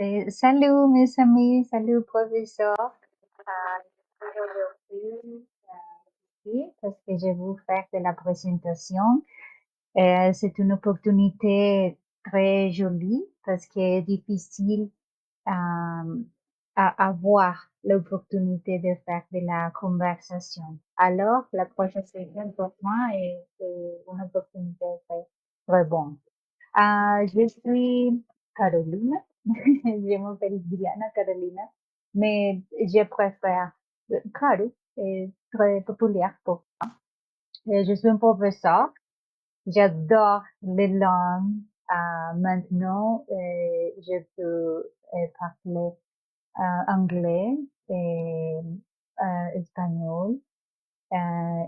Salut mes amis, salut professeur. Aujourd'hui, ici parce que je vais vous faire de la présentation. C'est une opportunité très jolie parce que c'est difficile euh, à avoir l'opportunité de faire de la conversation. Alors, la prochaine session pour moi est une opportunité très, très bonne. Je suis Caroline. Je m'appelle Diana Carolina, mais je préfère Caro, c'est très populaire pour. Je suis un professeur. J'adore les langues. Maintenant, je peux parler anglais et espagnol.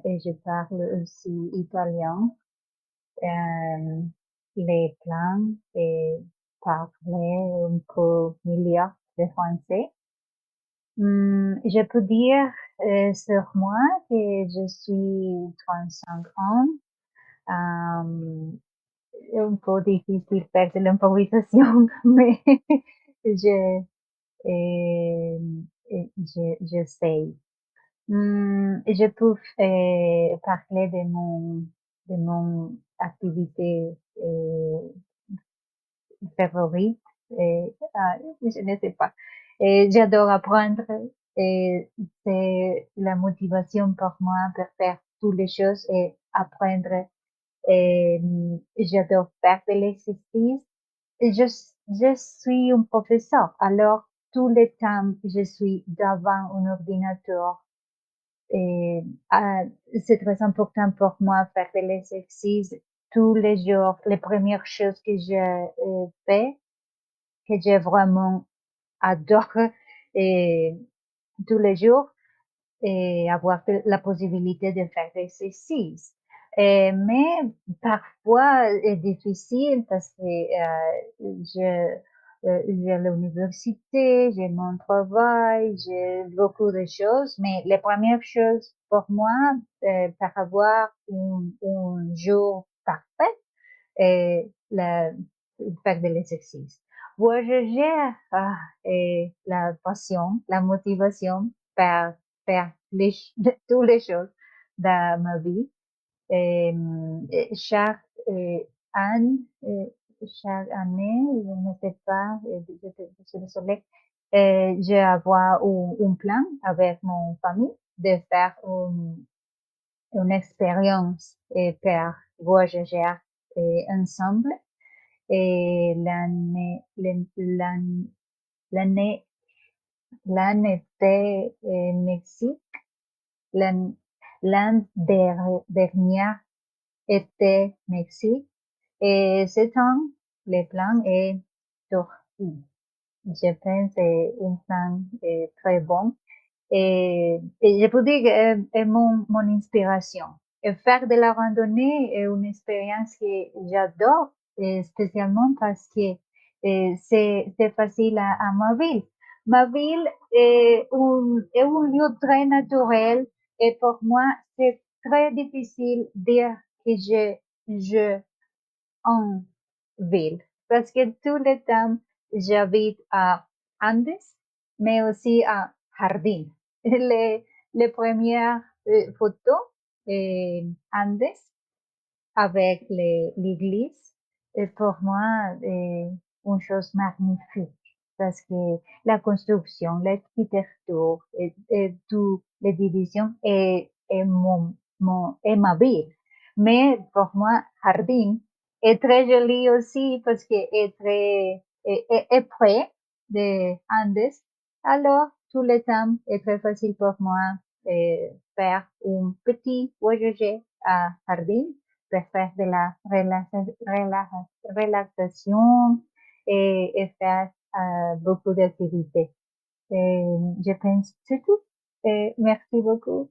Et je parle aussi italien. euh, les plans et parler un peu meilleur de français. Je peux dire sur moi que je suis 35 ans. Un peu difficile de faire de l'improvisation, mais je, euh, j'essaie. Je peux parler de mon activité favorite. Je ne sais pas. J'adore apprendre. Et c'est la motivation pour moi pour faire toutes les choses et apprendre. Et j'adore faire de l'exercice. Et je suis un professeur. Alors, tout le temps, je suis devant un ordinateur. Et c'est très important pour moi faire de l'exercice tous les jours. Les premières choses que je fais, que j'ai vraiment adoré et tous les jours et avoir la possibilité de faire des exercices. Mais parfois c'est difficile parce que j'ai l'université, j'ai mon travail, j'ai beaucoup de choses, mais les premières choses pour moi, pour avoir un jour parfait, la, faire de l'exercice. Voyager, la passion, la motivation pour faire toutes les choses dans ma vie. Chaque année, chaque année, je ne sais pas, je suis désolée, je avoir un plan avec mon famille de faire une expérience pour voyager ensemble. Et l'année, l'année était Mexique. L'an- dernière était Mexique. Et ce temps, le plan est Turquie. Je pense que c'est un plan très bon. Et je peux dire que est mon inspiration. Et faire de la randonnée est une expérience que j'adore, spécialement parce que c'est facile à ma ville. Ma ville est un lieu très naturel et pour moi, c'est très difficile de dire que je en ville. Parce que tout le temps, j'habite à Andes, mais aussi à Jardín. Les premières photos Andes avec l'église est pour moi une chose magnifique parce que la construction, l'architecture et toutes les divisions est ma ville. Mais pour moi, Jardín est très joli aussi parce que est près de Andes. Alors, tout le temps est très facile pour moi faire un petit voyage à Jardín pour faire de la relaxation et faire beaucoup d'activités. Je pense que c'est tout. Merci beaucoup.